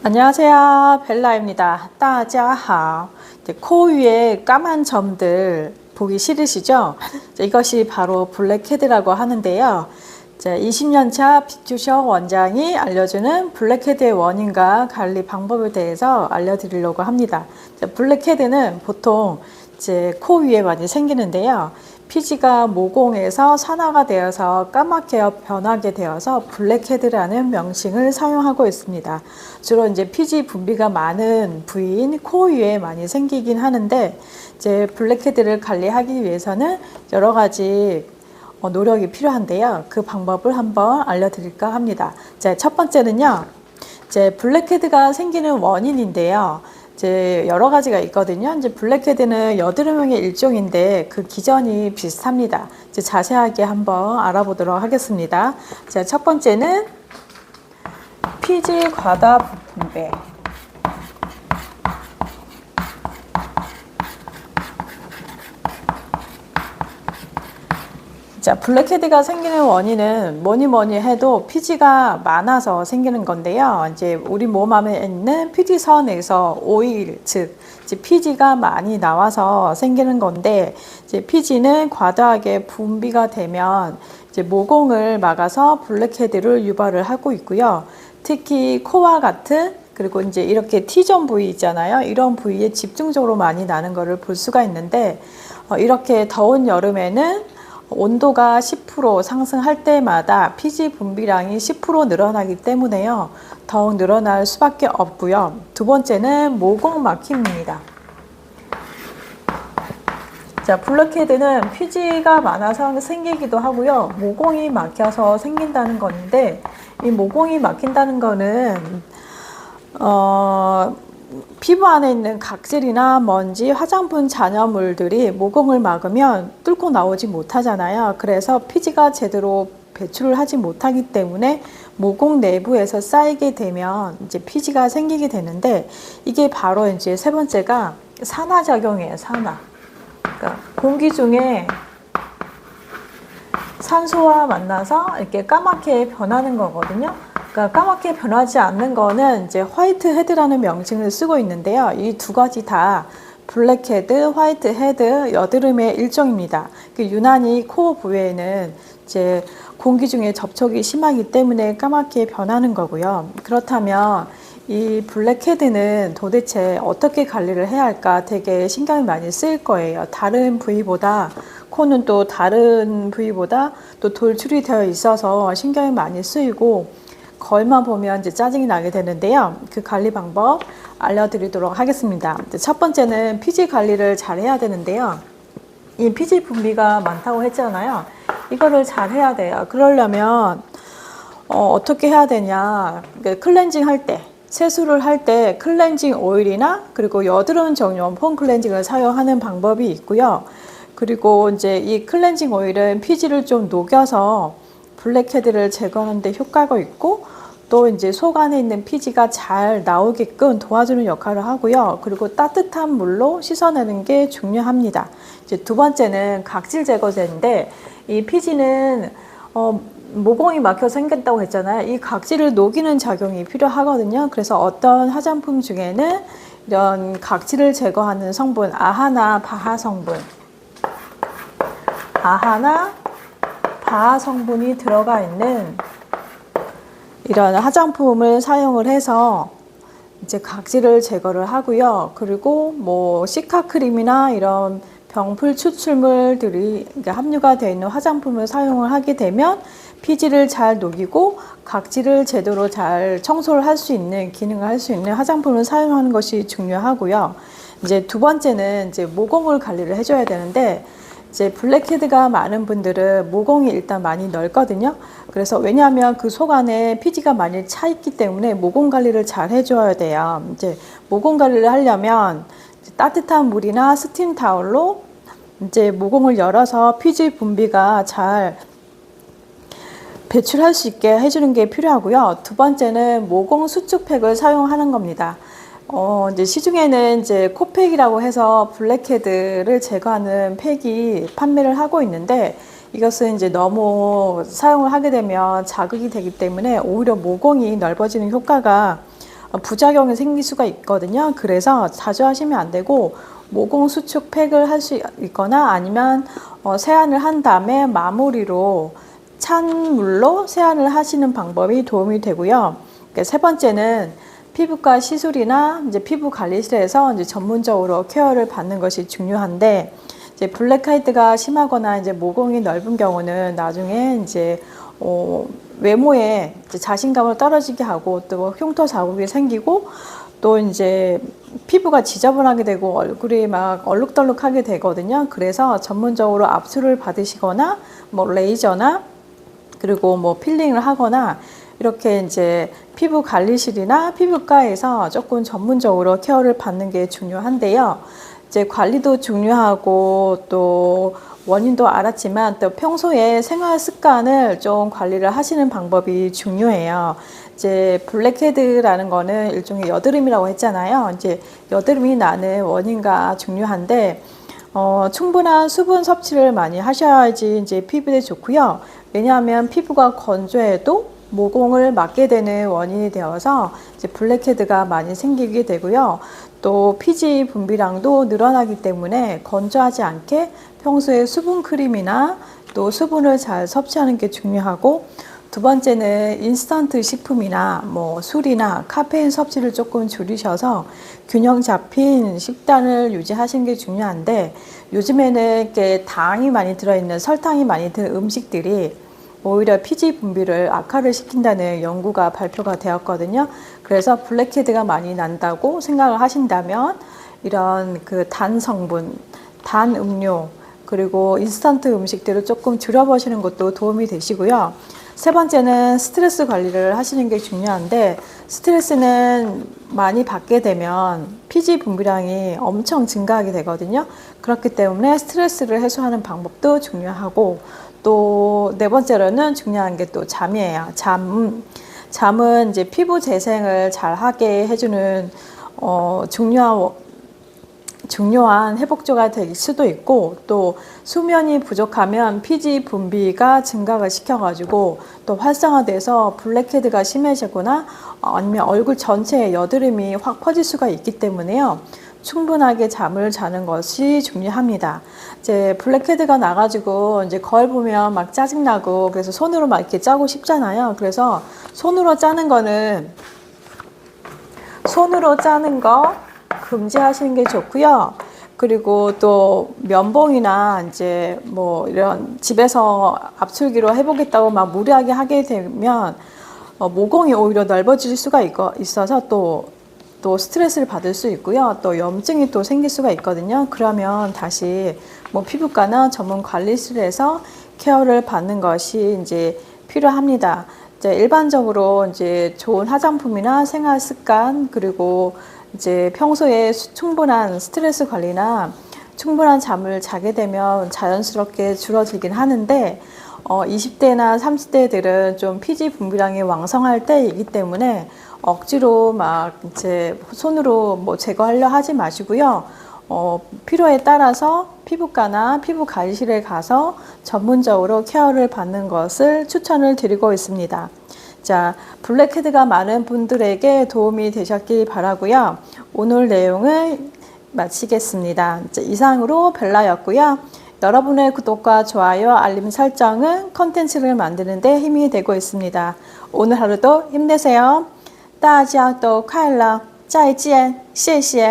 안녕하세요. 벨라입니다. 大家好. 코 위에 까만 점들 보기 싫으시죠? 이것이 바로 블랙헤드라고 하는데요. 20년차 빅투셔 원장이 알려주는 블랙헤드의 원인과 관리 방법에 대해서 알려드리려고 합니다. 블랙헤드는 보통 코 위에 많이 생기는데요. 피지가 모공에서 산화가 되어서 까맣게 변하게 되어서 블랙헤드라는 명칭을 사용하고 있습니다. 주로 피지 분비가 많은 부위인 코 위에 많이 생기긴 하는데, 블랙헤드를 관리하기 위해서는 여러 가지 노력이 필요한데요. 그 방법을 한번 알려드릴까 합니다. 첫 번째는요, 블랙헤드가 생기는 원인인데요. 여러 가지가 있거든요. 블랙헤드는 여드름의 일종인데 그 기전이 비슷합니다. 자세하게 한번 알아보도록 하겠습니다. 첫 번째는 피지 과다 분배. 블랙헤드가 생기는 원인은 뭐니 해도 피지가 많아서 생기는 건데요. 우리 몸 안에 있는 피지선에서 오일, 즉 피지가 많이 나와서 생기는 건데, 피지는 과다하게 분비가 되면 모공을 막아서 블랙헤드를 유발을 하고 있고요. 특히 코와 같은, 그리고 이렇게 T존 부위 있잖아요. 이런 부위에 집중적으로 많이 나는 것을 볼 수가 있는데, 이렇게 더운 여름에는 온도가 10% 상승할 때마다 피지 분비량이 10% 늘어나기 때문에요. 더욱 늘어날 수밖에 없고요. 두 번째는 모공 막힘입니다. 블랙헤드는 피지가 많아서 생기기도 하고요. 모공이 막혀서 생긴다는 건데, 이 모공이 막힌다는 거는 피부 안에 있는 각질이나 먼지, 화장품 잔여물들이 모공을 막으면 뚫고 나오지 못하잖아요. 그래서 피지가 제대로 배출을 하지 못하기 때문에 모공 내부에서 쌓이게 되면 피지가 생기게 되는데, 이게 바로 세 번째가 산화작용이에요. 산화. 그러니까 공기 중에 산소와 만나서 이렇게 까맣게 변하는 거거든요. 그러니까 까맣게 변하지 않는 거는 화이트 헤드라는 명칭을 쓰고 있는데요. 이 두 가지 다 블랙헤드, 화이트 헤드, 여드름의 일종입니다. 유난히 코 부위에는 공기 중에 접촉이 심하기 때문에 까맣게 변하는 거고요. 그렇다면 이 블랙헤드는 도대체 어떻게 관리를 해야 할까 되게 신경이 많이 쓰일 거예요. 다른 부위보다 코는 또 다른 부위보다 또 돌출이 되어 있어서 신경이 많이 쓰이고 거울만 보면 짜증이 나게 되는데요. 그 관리 방법 알려드리도록 하겠습니다. 첫 번째는 피지 관리를 잘 해야 되는데요. 이 피지 분비가 많다고 했잖아요. 이거를 잘 해야 돼요. 그러려면 어떻게 해야 되냐. 클렌징 할 때, 세수를 할 때 클렌징 오일이나 그리고 여드름 정용 폼 클렌징을 사용하는 방법이 있고요. 그리고 이 클렌징 오일은 피지를 좀 녹여서 블랙헤드를 제거하는 데 효과가 있고, 또 속 안에 있는 피지가 잘 나오게끔 도와주는 역할을 하고요. 그리고 따뜻한 물로 씻어내는 게 중요합니다. 두 번째는 각질 제거제인데, 이 피지는 모공이 막혀 생겼다고 했잖아요. 이 각질을 녹이는 작용이 필요하거든요. 그래서 어떤 화장품 중에는 이런 각질을 제거하는 성분, 아하나 바하 성분, 아하나 바하 성분이 들어가 있는 이런 화장품을 사용을 해서 각질을 제거를 하고요. 그리고 시카 크림이나 이런 병풀 추출물들이 함유가 되어 있는 화장품을 사용을 하게 되면 피지를 잘 녹이고 각질을 제대로 잘 청소를 할 수 있는, 기능을 할 수 있는 화장품을 사용하는 것이 중요하고요. 두 번째는 모공을 관리를 해줘야 되는데, 블랙헤드가 많은 분들은 모공이 일단 많이 넓거든요. 그래서 왜냐하면 그 속 안에 피지가 많이 차 있기 때문에 모공 관리를 잘 해줘야 돼요. 모공 관리를 하려면 따뜻한 물이나 스팀 타올로 모공을 열어서 피지 분비가 잘 배출할 수 있게 해주는 게 필요하고요. 두 번째는 모공 수축팩을 사용하는 겁니다. 시중에는 코팩이라고 해서 블랙헤드를 제거하는 팩이 판매를 하고 있는데, 이것은 너무 사용을 하게 되면 자극이 되기 때문에 오히려 모공이 넓어지는 효과가 부작용이 생길 수가 있거든요. 그래서 자주 하시면 안 되고 모공 수축 팩을 할 수 있거나 아니면 세안을 한 다음에 마무리로 찬 물로 세안을 하시는 방법이 도움이 되고요. 세 번째는 피부과 시술이나 이제 피부 관리실에서 이제 전문적으로 케어를 받는 것이 중요한데, 이제 블랙헤드가 심하거나 이제 모공이 넓은 경우는 나중에 이제 외모에 이제 자신감을 떨어지게 하고 또 흉터 자국이 생기고 또 이제 피부가 지저분하게 되고 얼굴이 막 얼룩덜룩하게 되거든요. 그래서 전문적으로 압수를 받으시거나 뭐 레이저나 그리고 뭐 필링을 하거나 이렇게 이제 피부 관리실이나 피부과에서 조금 전문적으로 케어를 받는 게 중요한데요. 이제 관리도 중요하고 또 원인도 알았지만 또 평소에 생활 습관을 좀 관리를 하시는 방법이 중요해요. 이제 블랙헤드라는 거는 일종의 여드름이라고 했잖아요. 이제 여드름이 나는 원인가 중요한데 충분한 수분 섭취를 많이 하셔야지 이제 피부에 좋고요. 왜냐하면 피부가 건조해도 모공을 막게 되는 원인이 되어서 이제 블랙헤드가 많이 생기게 되고요. 또 피지 분비량도 늘어나기 때문에 건조하지 않게 평소에 수분 크림이나 또 수분을 잘 섭취하는 게 중요하고, 두 번째는 인스턴트 식품이나 뭐 술이나 카페인 섭취를 조금 줄이셔서 균형 잡힌 식단을 유지하시는 게 중요한데, 요즘에는 이렇게 당이 많이 들어있는 설탕이 많이 든 음식들이 오히려 피지 분비를 악화를 시킨다는 연구가 발표가 되었거든요. 그래서 블랙헤드가 많이 난다고 생각을 하신다면 이런 그 단 성분, 단 음료, 그리고 인스턴트 음식들을 조금 줄여보시는 것도 도움이 되시고요. 세 번째는 스트레스 관리를 하시는 게 중요한데, 스트레스는 많이 받게 되면 피지 분비량이 엄청 증가하게 되거든요. 그렇기 때문에 스트레스를 해소하는 방법도 중요하고, 또 네 번째로는 중요한 게 또 잠이에요. 잠은 이제 피부 재생을 잘 하게 해주는 중요한 회복조가 될 수도 있고, 또 수면이 부족하면 피지 분비가 증가를 시켜가지고 또 활성화돼서 블랙헤드가 심해지거나 아니면 얼굴 전체에 여드름이 확 퍼질 수가 있기 때문에요. 충분하게 잠을 자는 것이 중요합니다. 이제 블랙헤드가 나가지고 이제 거울 보면 막 짜증나고 그래서 손으로 막 이렇게 짜고 싶잖아요. 그래서 손으로 짜는 거 금지하시는 게 좋고요. 그리고 또 면봉이나 이제 뭐 이런 집에서 압출기로 해보겠다고 막 무리하게 하게 되면 모공이 오히려 넓어질 수가 있어서 또 스트레스를 받을 수 있고요. 또 염증이 또 생길 수가 있거든요. 그러면 다시 뭐 피부과나 전문 관리실에서 케어를 받는 것이 이제 필요합니다. 이제 일반적으로 이제 좋은 화장품이나 생활 습관, 그리고 이제 평소에 충분한 스트레스 관리나 충분한 잠을 자게 되면 자연스럽게 줄어들긴 하는데, 20대나 30대들은 좀 피지 분비량이 왕성할 때이기 때문에 억지로 막 이제 손으로 뭐 제거하려 하지 마시고요. 필요에 따라서 피부과나 피부 관리실에 가서 전문적으로 케어를 받는 것을 추천을 드리고 있습니다. 자, 블랙헤드가 많은 분들에게 도움이 되셨길 바라고요. 오늘 내용을 마치겠습니다. 이상으로 벨라였고요. 여러분의 구독과 좋아요, 알림 설정은 컨텐츠를 만드는 데 힘이 되고 있습니다. 오늘 하루도 힘내세요. 大家都快乐，再见，谢谢。